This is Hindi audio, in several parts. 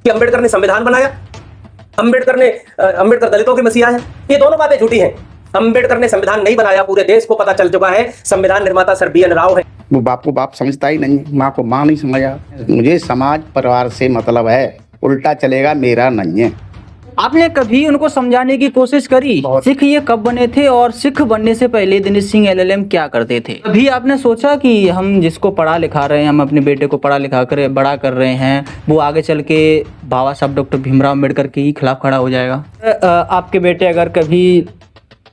कि अंबेडकर ने संविधान बनाया, अंबेडकर दलितों के मसीहा है। ये दोनों बातें झूठी हैं। अंबेडकर ने संविधान नहीं बनाया, पूरे देश को पता चल चुका है। संविधान निर्माता सर बी एन राव है। वो बाप को बाप समझता ही नहीं, माँ को माँ नहीं समझा। मुझे समाज परिवार से मतलब है, उल्टा चलेगा मेरा नहीं है। आपने कभी उनको समझाने की कोशिश करी सिख ये कब बने थे और सिख बनने से पहले दिनेश सिंह एलएलएम क्या करते थे? कभी आपने सोचा कि हम जिसको पढ़ा लिखा रहे हैं, हम अपने बेटे को पढ़ा लिखा कर बड़ा कर रहे हैं, वो आगे चल के बाबा साहब डॉक्टर भीमराव अम्बेडकर के ही खिलाफ खड़ा हो जाएगा? आपके बेटे अगर कभी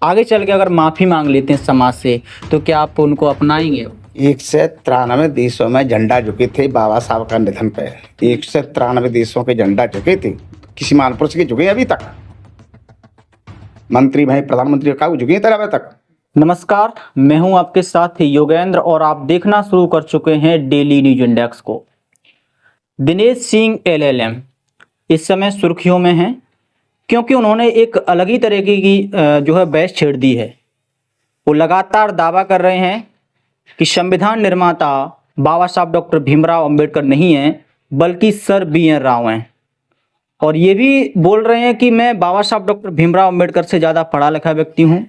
आगे चल के अगर माफी मांग लेते हैं समाज से, तो क्या आप उनको अपनाएंगे? 193 देशों में झंडा झुके थे बाबा साहब का निधन पे। 193 देशों के झंडा झुके थे, किसी महापुरुष के झुके अभी तक? मंत्री भाई प्रधानमंत्री का झुके थे अभी तक? नमस्कार, मैं हूं आपके साथ योगेंद्र और आप देखना शुरू कर चुके हैं डेली न्यूज इंडेक्स को। दिनेश सिंह एलएलएम इस समय सुर्खियों में हैं क्योंकि उन्होंने एक अलग ही तरीके की जो है बहस छेड़ दी है। वो लगातार दावा कर रहे हैं कि संविधान निर्माता बाबा साहब डॉक्टर भीमराव अंबेडकर नहीं हैं, बल्कि सर बी एन राव हैं। और ये भी बोल रहे हैं कि मैं बाबा साहब डॉक्टर भीमराव अंबेडकर से ज़्यादा पढ़ा लिखा व्यक्ति हूँ।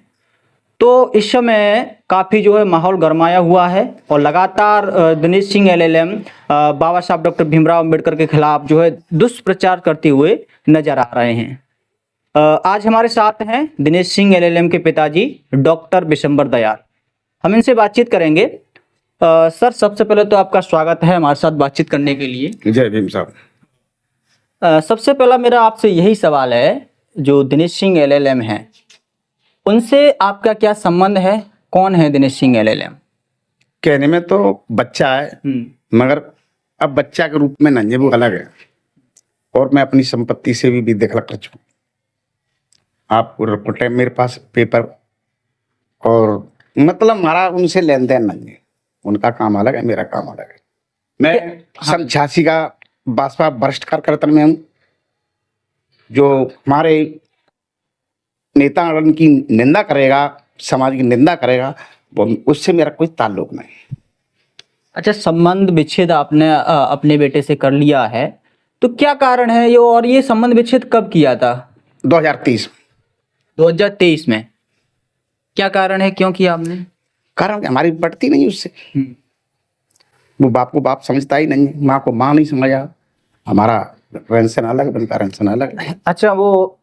तो इस समय काफ़ी जो है माहौल गरमाया हुआ है और लगातार दिनेश सिंह एलएलएम बाबा साहब डॉक्टर भीमराव अंबेडकर के खिलाफ जो है दुष्प्रचार करते हुए नजर आ रहे हैं। आज हमारे साथ हैं दिनेश सिंह एलएलएम के पिताजी डॉक्टर बिशंबर दयाल। हम इनसे बातचीत करेंगे। सर, सबसे पहले तो आपका स्वागत है हमारे साथ बातचीत करने के लिए। जय भीम साहब। सबसे पहला मेरा आपसे यही सवाल है, जो दिनेश सिंह एलएलएम हैं उनसे आपका क्या संबंध है? कौन है दिनेश सिंह एलएलएम? कहने में तो बच्चा है, मगर अब बच्चा के रूप में नहीं है, वो अलग है। और मैं अपनी संपत्ति से भी बेदखल कर चुका। आपको रिपोर्ट है मेरे पास, पेपर, और मतलब हमारा उनसे लेन देन नहीं है। उनका काम अलग है, मेरा काम अलग है। मैं सन 86 का भाजपा वरिष्ठ कार्यकर्ता में हूँ। जो हमारे नेता की निंदा करेगा, समाज की निंदा करेगा, वो उससे मेरा कोई ताल्लुक नहीं। अच्छा, संबंध विच्छेद आपने अपने बेटे से कर लिया है, तो क्या कारण है ये? और ये संबंध विच्छेद कब किया था? 2023 में। क्या कारण है, क्यों किया आपने? कारण हमारी बढ़ती नहीं उससे। वो बाप को बाप समझता ही नहीं, माँ को माँ नहीं समझा। हमारा रेंसन अलग, उनका रेंसन अलग। अच्छा, वो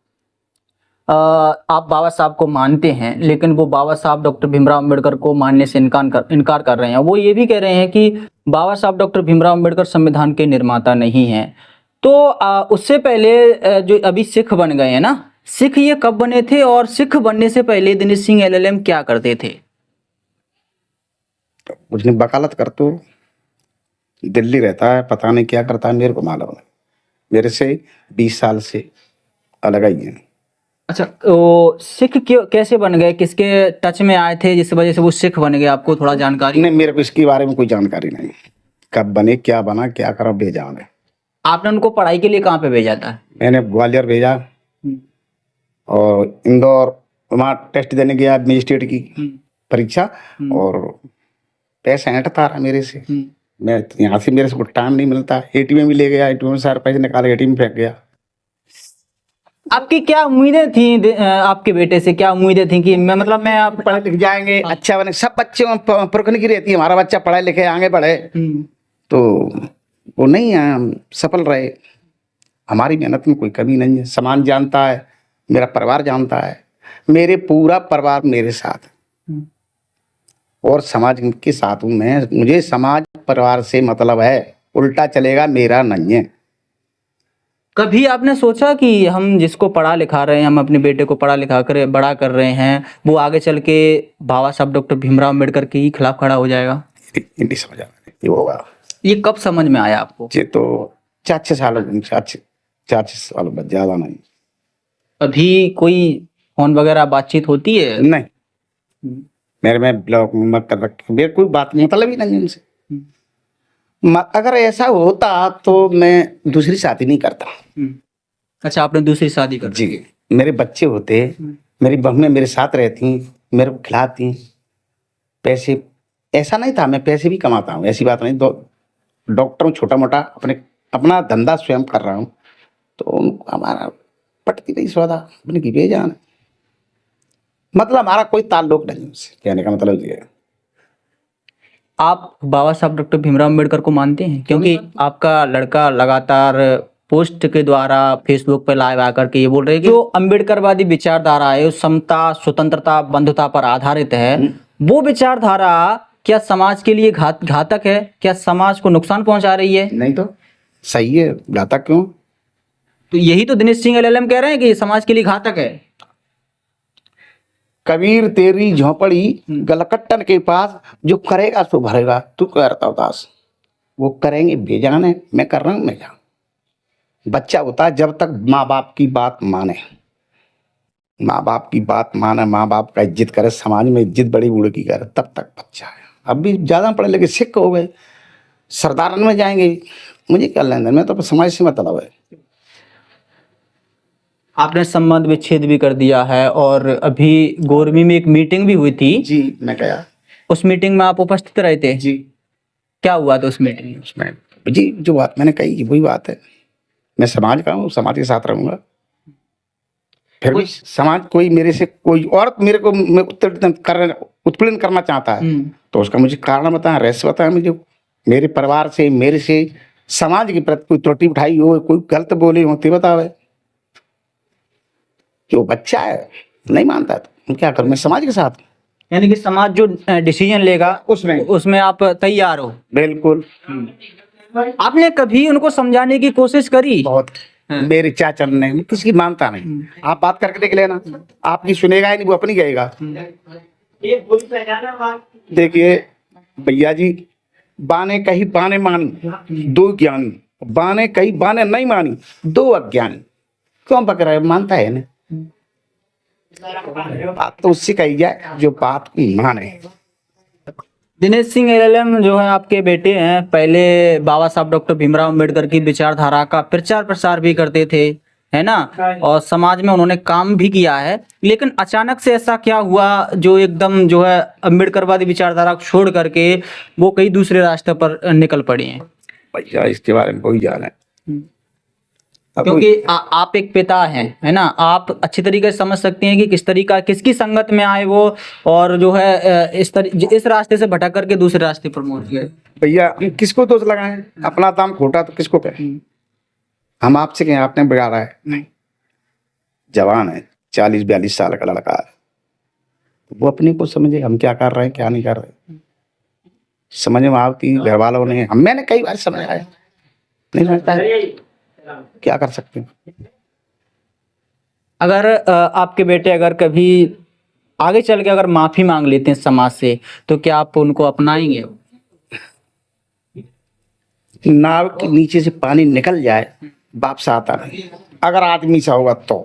आप बाबा साहब को मानते हैं, लेकिन वो बाबा साहब डॉक्टर भीमराव अंबेडकर को मानने से इनकार कर रहे हैं। वो ये भी कह रहे हैं कि बाबा साहब डॉक्टर भीमराव अंबेडकर संविधान के निर्माता नहीं हैं। तो उससे पहले जो अभी सिख बन गए हैं ना, सिख ये कब बने थे और सिख बनने से पहले दिनेश सिंह एलएलएम क्या करते थे? कुछ नहीं, वकालत कर तो दिल्ली रहता है, पता नहीं क्या करता है, मेरे को मालूम नहीं। मेरे से 20 साल से अलग ही है। अच्छा, वो सिख कैसे बन गए? किसके टच में आए थे जिस वजह से वो सिख बन गए? आपको थोड़ा जानकारी? नहीं, मेरे को इसके बारे में कोई जानकारी नहीं। कब बने, क्या बना, क्या करा, भेजा उन्हें। आपने उनको पढ़ाई के लिए कहाँ पे भेजा था? मैंने ग्वालियर भेजा और इंदौर, वहाँ टेस्ट देने गया मजिस्ट्रेट की परीक्षा, और पैसा हटता रहा मेरे से। मैं यहाँ से, मेरे से कुछ टाइम नहीं मिलता। एटीएम भी ले गया, एटीएम में सारे पैसे निकाले, एटीएम फेंक गया। आपकी क्या उम्मीदें थी आपके बेटे से? क्या उम्मीदें थी कि मैं आप पढ़े लिख जाएंगे, अच्छा बने? सब बच्चे पुरखने की रहती है, हमारा बच्चा पढ़े लिखे आगे बढ़े, तो वो नहीं सफल रहे। हमारी मेहनत में कोई कमी नहीं है। समाज जानता है, मेरा परिवार जानता है, मेरे पूरा परिवार मेरे साथ है और समाज के साथ हूँ मैं। मुझे समाज परिवार से मतलब है, उल्टा चलेगा मेरा नहीं है। कभी आपने सोचा कि हम जिसको पढ़ा लिखा रहे हैं, हम अपने बेटे को पढ़ा लिखा कर बड़ा कर रहे हैं, वो आगे चल के बाबा साहब डॉक्टर भीमराव अम्बेडकर के ही खिलाफ खड़ा हो जाएगा? नहीं समझ आया ये होगा। ये कब समझ में आया आपको? ये तो 4-6 साल बाद, ज्यादा नहीं। अभी कोई फोन वगैरह बातचीत होती है? नहीं, मेरे में ब्लॉक में कर रखे, मेरे कोई बात मतलब ही नहीं उनसे। अगर ऐसा होता तो मैं दूसरी शादी नहीं करता। अच्छा, आपने दूसरी शादी कर? जी, मेरे बच्चे होते, मेरी बहुएं मेरे साथ रहती, मेरे को खिलाती, पैसे, ऐसा नहीं था मैं पैसे भी कमाता हूँ, ऐसी बात नहीं। डॉक्टर हूँ, छोटा मोटा अपना धंधा स्वयं कर रहा हूँ, तो उनको हमारा पटती नहीं सौदा, मैंने की बेजान है। मतलब हमारा कोई ताल्लुक नहीं उससे, कहने का मतलब ये है। आप बाबा साहब डॉक्टर भीमराव अम्बेडकर को मानते हैं? क्योंकि आपका लड़का लगातार पोस्ट के द्वारा फेसबुक पे लाइव आकर के ये बोल रहे हैं कि जो अम्बेडकरवादी विचारधारा है वो समता, स्वतंत्रता, बंधुता पर आधारित है। वो विचारधारा क्या समाज के लिए घातक है? क्या समाज को नुकसान पहुंचा रही है? नहीं तो सही है, घातक क्यों? तो यही तो दिनेश सिंह एलएलएम कह रहे हैं कि समाज के लिए घातक है। कबीर तेरी झोपड़ी गलकट्टन के पास, जो करेगा सो भरेगा। तू करता उदास, वो करेंगे बेजान है, मैं कर रहा हूँ मैं जान। बच्चा होता है जब तक माँ बाप की बात माने, माँ बाप की बात माने, माँ बाप का इज्जत करे, समाज में इज्जत बड़ी बूढ़ी की करे, तब तक बच्चा है। अब भी ज़्यादा पढ़े लिखे सिख हो गए, सरदारन में जाएंगे, मुझे क्या लेन देन, मैं तो समाज से मतलब है। आपने संबंध विच्छेद भी कर दिया है और अभी गोरमी में एक मीटिंग भी हुई थी जी, मैं गया। उस मीटिंग में आप उपस्थित रहे थे जी। क्या हुआ था उस मीटिंग में? उसमें जी जो बात मैंने कही वही बात है, मैं समाज का हूँ, समाज के साथ रहूंगा। फिर भी समाज कोई मेरे से कोई और मेरे को उत्पीड़न करना चाहता है तो उसका मुझे कारण बताएं, रहस्य बताएं मुझे। मेरे परिवार से, मेरे से, समाज के प्रति कोई त्रुटि उठाई हो, कोई गलत बोले हो तो बतावे। कि वो बच्चा है, नहीं मानता है तो क्या करूं, मैं समाज के साथ। यानी कि समाज जो डिसीजन लेगा उसमें आप तैयार हो? बिल्कुल। आपने कभी उनको समझाने की कोशिश करी? बहुत। मेरे चाचा ने, किसी की मानता नहीं। आप बात करके देख लेना, आपकी सुनेगा ही नहीं, वो अपनी कहेगा। देखिए भैया जी, बाने कही बाने मानी दो ज्ञानी, बाने कही बाने नहीं मानी दो अज्ञानी। क्यों पकड़ा है, मानता है ना। बात तो उससे कही जाए जो बात को माने। दिनेश सिंह एलएलएम जो है आपके बेटे हैं, पहले बाबा साहब डॉक्टर भीमराव अम्बेडकर की विचारधारा का प्रचार प्रसार भी करते थे, है ना, और समाज में उन्होंने काम भी किया है। लेकिन अचानक से ऐसा क्या हुआ जो एकदम जो है अम्बेडकरवादी विचारधारा को छोड़ करके वो कई दूसरे रास्ते पर निकल पड़ी हैं? भैया इसके बारे में कोई जाने। क्योंकि आप एक पिता हैं, है ना, आप अच्छी तरीके से समझ सकते हैं कि किस तरीका किसकी संगत में आए वो और जो है इस रास्ते से भटक करके दूसरे रास्ते पर पहुंच गए। भैया किसको दोष लगाएं, अपना दाम खोटा तो किसको कहें। हम आपसे कहें आपने बिगाड़ा है? नहीं। जवान है, 40-42 साल का लड़का है, वो अपने को समझे हम क्या कर रहे हैं क्या नहीं कर रहे। समझ में आती घर वालों ने, मैंने कई बार समझाया, नहीं समझता है, क्या कर सकते हैं। अगर आपके बेटे अगर कभी आगे चल के अगर माफी मांग लेते हैं समाज से तो क्या आप उनको अपनाएंगे? नाव के नीचे से पानी निकल जाए वापस आता नहीं, अगर आदमी सा होगा तो।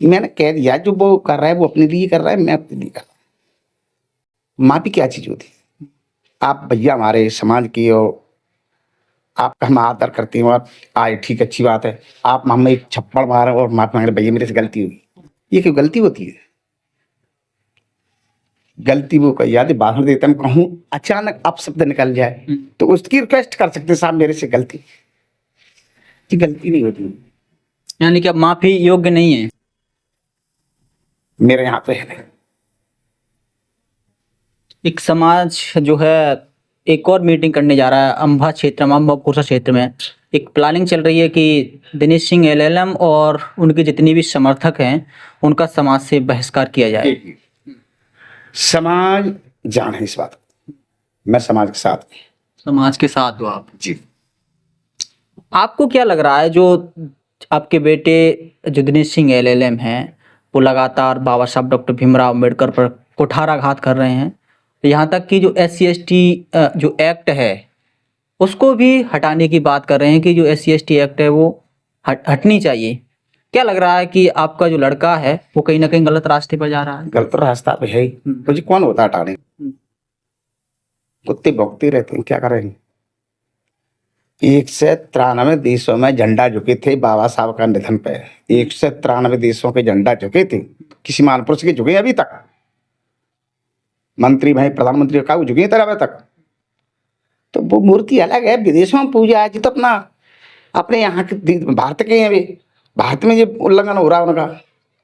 मैंने कह दिया जो वो कर रहा है वो अपने लिए कर रहा है, मैं अपने लिए कर रहा हूं। माफी क्या चीज होती है? आप भैया हमारे समाज की हो, आपका हम आदर करते हैं और आए ठीक अच्छी बात है। आप हमें एक छप्पड़ मारे और माफी मांग रहे, भैया मेरे से गलती हुई, ये क्यों गलती होती है? गलती वो कही याद भाषण देते हम कहूँ अचानक अपशब्द निकल जाए तो उसकी रिक्वेस्ट कर सकते साहब मेरे से गलती, ये गलती नहीं होती। यानी कि अब माफी योग्य नहीं है मेरे यहाँ पे है नहीं। एक समाज जो है एक और मीटिंग करने जा रहा है अम्बा क्षेत्र में, अम्बा पुरसा क्षेत्र में एक प्लानिंग चल रही है कि दिनेश सिंह एलएलएम और उनके जितने भी समर्थक हैं उनका समाज से बहिष्कार किया जाए। समाज जान है इस बात, मैं समाज के साथ। समाज के साथ हो आप जी। आपको क्या लग रहा है जो आपके बेटे जो दिनेश सिंह एलएलएम हैं वो लगातार बाबा साहब डॉक्टर भीमराव अम्बेडकर पर कुठाराघात कर रहे हैं, यहाँ तक कि जो SC/ST जो एक्ट है उसको भी हटाने की बात कर रहे हैं कि जो SC/ST एक्ट है वो हटनी चाहिए। क्या लग रहा है कि आपका जो लड़का है वो कहीं ना कहीं गलत रास्ते पर जा रहा है? गलत रास्ता पे है ही, मुझे कौन होता हटाने, कुत्ते भौंकते रहते हैं, क्या करेंगे। 193 देशों में झंडा झुके थे बाबा साहब का निधन पे, 193 देशों के झंडा झुके थे, किसी महापुरुष के झुके अभी तक? मंत्री भाई प्रधानमंत्री का झुके थे अभी तक? तो वो मूर्ति अलग है, विदेशों में पूजा है जी, तो अपना अपने यहाँ के भारत के हैं वे, भारत में ये उल्लंघन हो रहा है उनका,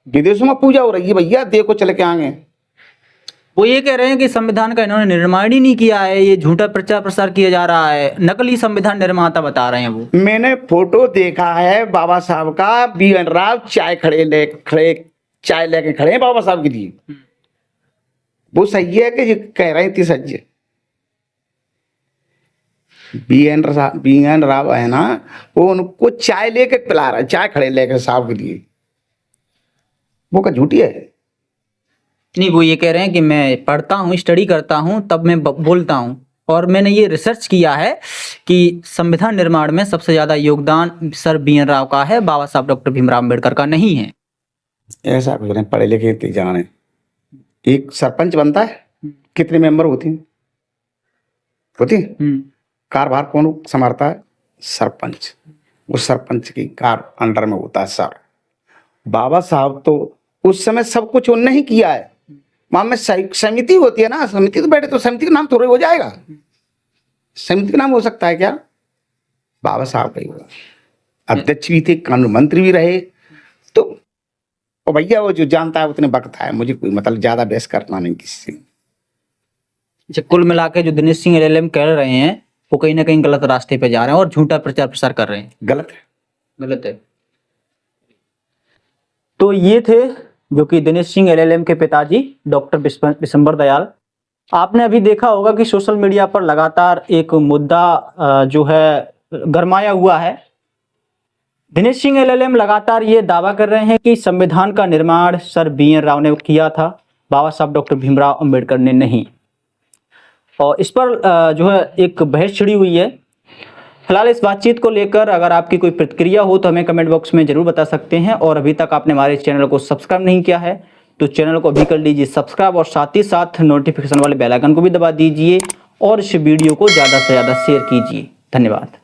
विदेशों में पूजा हो रही है भैया, देखो चले के आगे। वो ये कह रहे हैं कि संविधान का इन्होंने निर्माण ही नहीं किया है, ये झूठा प्रचार प्रसार किया जा रहा है, नकली संविधान निर्माता बता रहे हैं वो। मैंने फोटो देखा है बाबा साहब का, बी.एन. राव चाय लेके खड़े हैं बाबा साहब के लिए। वो सही है कि ये कह रहे थे सच है। बी.एन. राव है ना, वो उनको चाय लेके पिला रहा है, चाय खड़े लेके साहब के लिए, वो का झूठी है। नहीं, वो ये कह रहे हैं कि मैं पढ़ता हूँ, स्टडी करता हूँ, तब मैं बोलता हूँ, और मैंने ये रिसर्च किया है कि संविधान निर्माण में सबसे ज्यादा योगदान सर बी.एन. राव का है, बाबा साहब डॉक्टर भीमराव अम्बेडकर का नहीं है। ऐसा कुछ नहीं, पढ़े लिखे थे जाने। एक सरपंच बनता है, कितने मेंबर होते हैं? कारभार कौन संभालता है? सरपंच। उस सरपंच की कार अंडर में होता है सर। बाबा साहब तो उस समय सब कुछ उन्होंने ही किया है। वहां में समिति होती है ना, समिति तो बैठे, तो समिति का नाम थोड़े हो जाएगा, समिति का नाम हो सकता है क्या? बाबा साहब का ही होगा। अध्यक्ष भी थे, कानून मंत्री भी रहे। तो भैया वो जो जानता है उतने बकता है, मुझे कोई मतलब ज्यादा बहस करना नहीं किसी से। कुल मिला के जो दिनेश सिंह एलएलएम कह रहे हैं वो कहीं ना कहीं गलत रास्ते पे जा रहे हैं और झूठा प्रचार प्रसार कर रहे हैं। गलत है। तो ये थे जो कि दिनेश सिंह एलएलएम के पिताजी डॉक्टर विशंबर दयाल। आपने अभी देखा होगा कि सोशल मीडिया पर लगातार एक मुद्दा जो है गरमाया हुआ है। दिनेश सिंह एलएलएम लगातार ये दावा कर रहे हैं कि संविधान का निर्माण सर बी.एन. राव ने किया था, बाबा साहब डॉक्टर भीमराव अंबेडकर ने नहीं। और इस पर जो है एक बहस छिड़ी हुई है। फिलहाल इस बातचीत को लेकर अगर आपकी कोई प्रतिक्रिया हो तो हमें कमेंट बॉक्स में जरूर बता सकते हैं। और अभी तक आपने हमारे चैनल को सब्सक्राइब नहीं किया है तो चैनल को अभी कर लीजिए सब्सक्राइब, और साथ ही साथ नोटिफिकेशन वाले बेल आइकन को भी दबा दीजिए और इस वीडियो को ज़्यादा से ज़्यादा शेयर कीजिए। धन्यवाद।